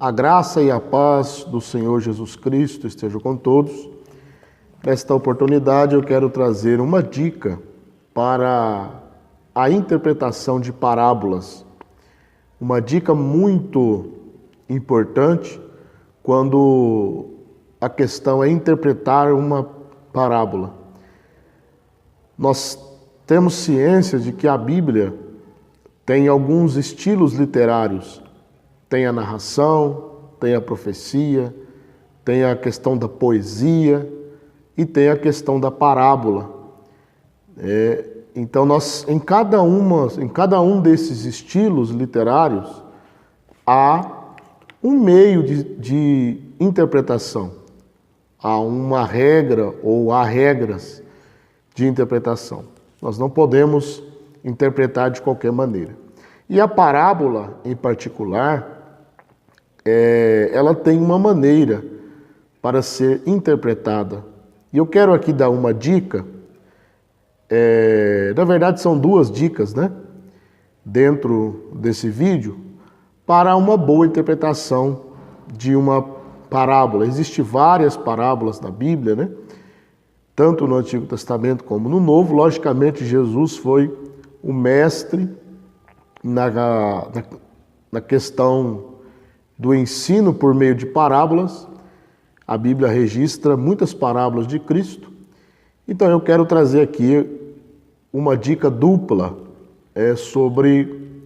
A graça e a paz do Senhor Jesus Cristo estejam com todos. Nesta oportunidade eu quero trazer uma dica para a interpretação de parábolas. Uma dica muito importante quando a questão é interpretar uma parábola. Nós temos ciência de que a Bíblia tem alguns estilos literários. Tem a narração, tem a profecia, tem a questão da poesia e tem a questão da parábola. Então, em cada um desses estilos literários, há um meio de interpretação. Há uma regra ou há regras de interpretação. Nós não podemos interpretar de qualquer maneira. E a parábola, em particular, ela tem uma maneira para ser interpretada. E eu quero aqui dar uma dica, na verdade são duas dicas, né? Dentro desse vídeo, para uma boa interpretação de uma parábola. Existem várias parábolas na Bíblia, né? Tanto no Antigo Testamento como no Novo. Logicamente, Jesus foi o mestre na questão do ensino por meio de parábolas. A Bíblia registra muitas parábolas de Cristo. Então eu quero trazer aqui uma dica dupla sobre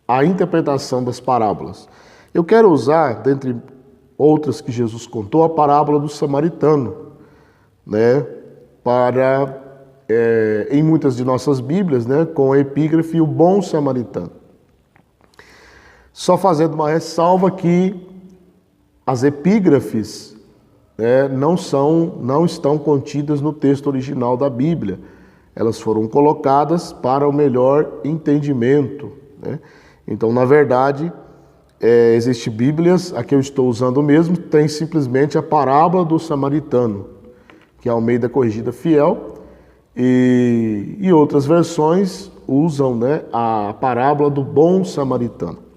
a interpretação das parábolas. Eu quero usar, dentre outras que Jesus contou, a parábola do samaritano, né, em muitas de nossas Bíblias, né, com a epígrafe o bom samaritano. Só fazendo uma ressalva que as epígrafes não estão contidas no texto original da Bíblia. Elas foram colocadas para o melhor entendimento, né? Então, na verdade, existem Bíblias, a que eu estou usando mesmo, tem simplesmente a parábola do samaritano, que é a Almeida Corrigida Fiel, e outras versões usam, né, a parábola do bom samaritano.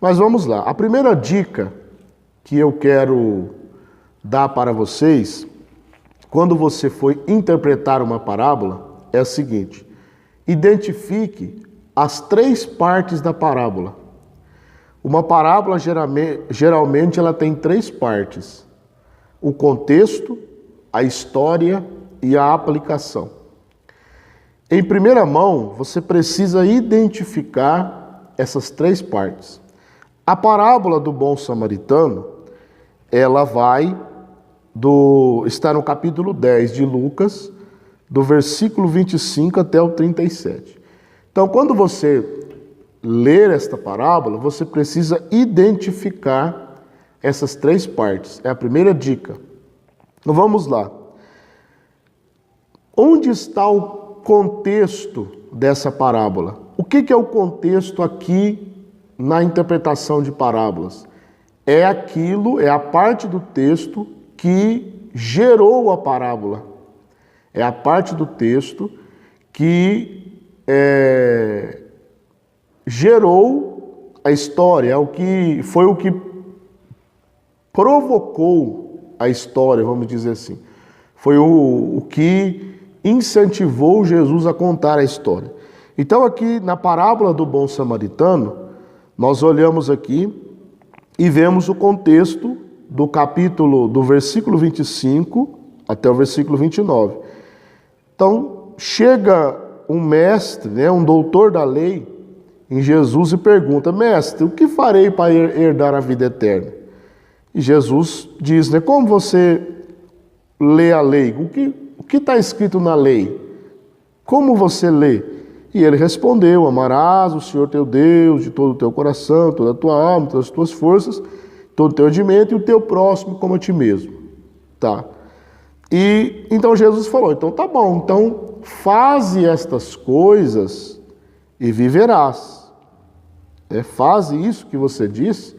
Mas vamos lá. A primeira dica que eu quero dar para vocês, quando você for interpretar uma parábola, é a seguinte: identifique as três partes da parábola. Uma parábola geralmente ela tem três partes: o contexto, a história e a aplicação. Em primeira mão, você precisa identificar essas três partes. A parábola do bom samaritano, ela está no capítulo 10 de Lucas, do versículo 25 até o 37. Então, quando você ler esta parábola, você precisa identificar essas três partes. É a primeira dica. Então, vamos lá. Onde está o contexto dessa parábola? O que é o contexto aqui na interpretação de parábolas? É a parte do texto que gerou a parábola. É a parte do texto que gerou a história, foi o que provocou a história, vamos dizer assim. Foi o que incentivou Jesus a contar a história. Então aqui na parábola do bom samaritano, nós olhamos aqui e vemos o contexto do versículo 25 até o versículo 29. Então, chega um mestre, né, um doutor da lei, em Jesus e pergunta: mestre, o que farei para herdar a vida eterna? E Jesus diz, né, como você lê a lei? O que está escrito na lei? Como você lê? E ele respondeu: amarás o Senhor teu Deus de todo o teu coração, toda a tua alma, todas as tuas forças, todo o teu entendimento, e o teu próximo como a ti mesmo. Tá? E então Jesus falou: então tá bom, então faze estas coisas e viverás. Faze isso que você diz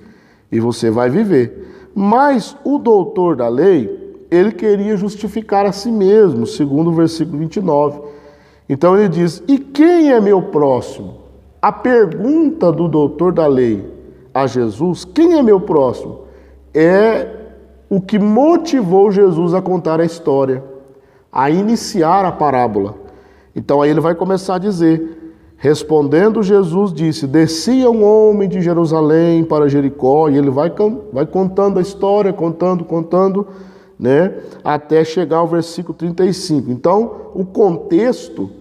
e você vai viver. Mas o doutor da lei, ele queria justificar a si mesmo, segundo o versículo 29. Então ele diz: e quem é meu próximo? A pergunta do doutor da lei a Jesus: quem é meu próximo? É o que motivou Jesus a contar a história, a iniciar a parábola. Então aí ele vai começar a dizer: respondendo Jesus disse: descia um homem de Jerusalém para Jericó, e ele vai contando a história, contando, né, até chegar ao versículo 35. Então o contexto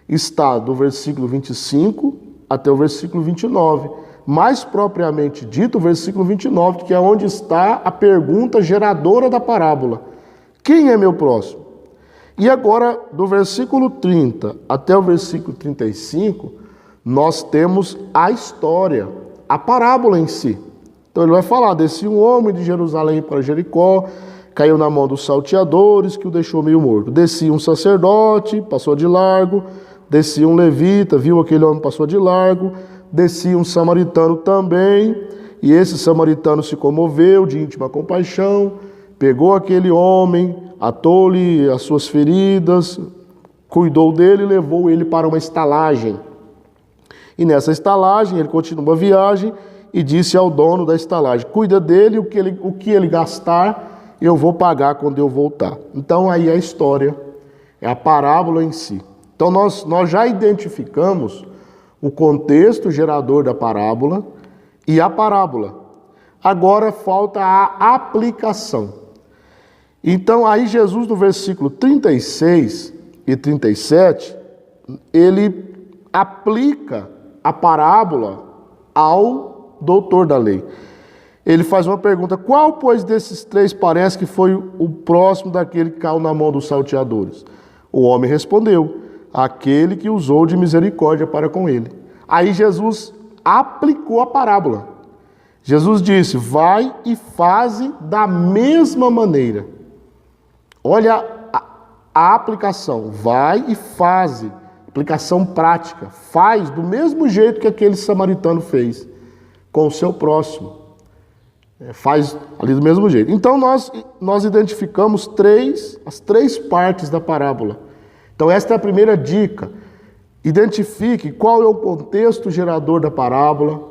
está do versículo 25 até o versículo 29. Mais propriamente dito, o versículo 29, que é onde está a pergunta geradora da parábola: quem é meu próximo? E agora, do versículo 30 até o versículo 35, nós temos a história, a parábola em si. Então ele vai falar: descia um homem de Jerusalém para Jericó, caiu na mão dos salteadores, que o deixou meio morto. Descia um sacerdote, passou de largo. Descia um levita, viu aquele homem, passou de largo. Descia um samaritano também, e esse samaritano se comoveu de íntima compaixão, pegou aquele homem, atou-lhe as suas feridas, cuidou dele e levou ele para uma estalagem. E nessa estalagem ele continua a viagem e disse ao dono da estalagem: cuida dele, o que ele gastar eu vou pagar quando eu voltar. Então aí a história, é a parábola em si. Então nós já identificamos o contexto gerador da parábola e a parábola. Agora falta a aplicação. Então aí Jesus, no versículo 36 e 37, ele aplica a parábola ao doutor da lei. Ele faz uma pergunta: qual, pois, desses três parece que foi o próximo daquele que caiu na mão dos salteadores? O homem respondeu: aquele que usou de misericórdia para com ele. Aí Jesus aplicou a parábola. Jesus disse: vai e faze da mesma maneira. Olha a aplicação: vai e faze. Aplicação prática. Faz do mesmo jeito que aquele samaritano fez com o seu próximo. Faz ali do mesmo jeito. Então nós identificamos as três partes da parábola. Então esta é a primeira dica: identifique qual é o contexto gerador da parábola,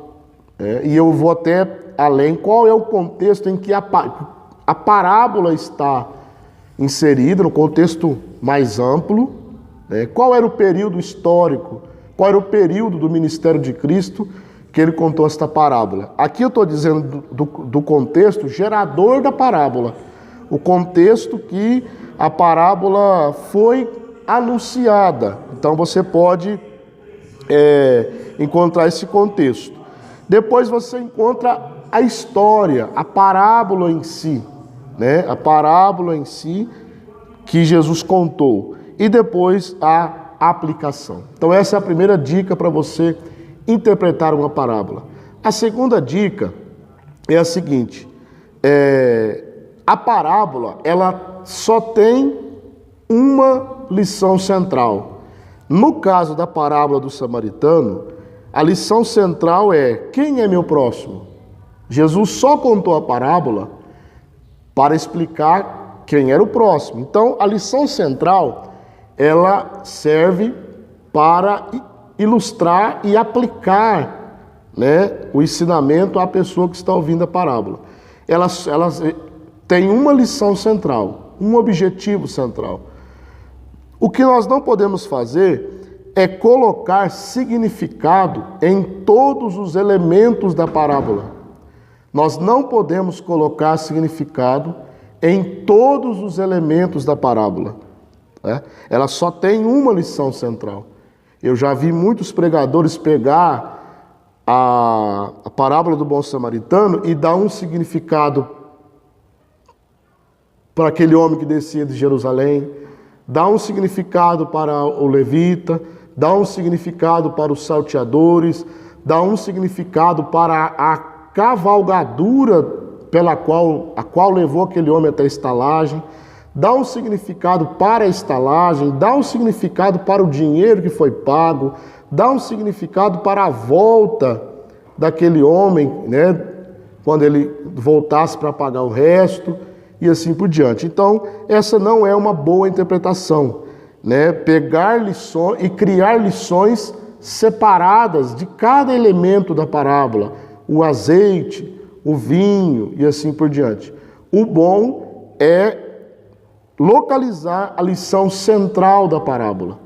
e eu vou até além: qual é o contexto em que a parábola está inserida, no contexto mais amplo, qual era o período histórico, qual era o período do ministério de Cristo que ele contou esta parábola. Aqui eu estou dizendo do contexto gerador da parábola, o contexto que a parábola foi anunciada. Então você pode encontrar esse contexto. Depois você encontra a história, a parábola em si, a parábola em si que Jesus contou. E depois a aplicação. Então essa é a primeira dica para você interpretar uma parábola. A segunda dica é a seguinte: a parábola, ela só tem uma lição central. No caso da parábola do samaritano, a lição central é: quem é meu próximo? Jesus só contou a parábola para explicar quem era o próximo. Então, a lição central, ela serve para ilustrar e aplicar, o ensinamento à pessoa que está ouvindo a parábola. Ela tem uma lição central, um objetivo central. O que nós não podemos fazer é colocar significado em todos os elementos da parábola. Nós não podemos colocar significado em todos os elementos da parábola. Ela só tem uma lição central. Eu já vi muitos pregadores pegar a parábola do bom samaritano e dar um significado para aquele homem que descia de Jerusalém, dá um significado para o levita, dá um significado para os salteadores, dá um significado para a cavalgadura a qual levou aquele homem até a estalagem, dá um significado para a estalagem, dá um significado para o dinheiro que foi pago, dá um significado para a volta daquele homem, quando ele voltasse para pagar o resto, e assim por diante. Então, essa não é uma boa interpretação, pegar lições e criar lições separadas de cada elemento da parábola, o azeite, o vinho e assim por diante. O bom é localizar a lição central da parábola.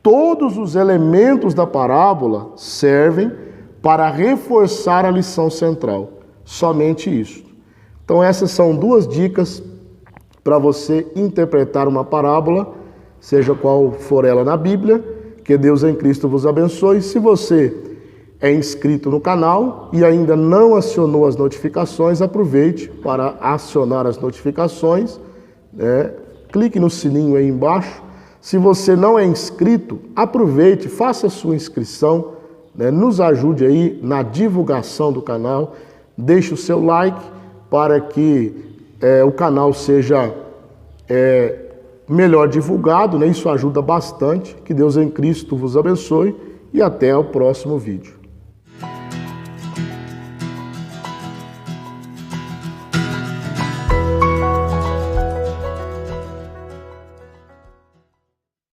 Todos os elementos da parábola servem para reforçar a lição central. Somente isso. Então essas são duas dicas para você interpretar uma parábola, seja qual for ela na Bíblia. Que Deus em Cristo vos abençoe. Se você é inscrito no canal e ainda não acionou as notificações, aproveite para acionar as notificações, clique no sininho aí embaixo. Se você não é inscrito, aproveite, faça a sua inscrição, nos ajude aí na divulgação do canal, deixe o seu like para que o canal seja melhor divulgado, isso ajuda bastante. Que Deus em Cristo vos abençoe e até o próximo vídeo.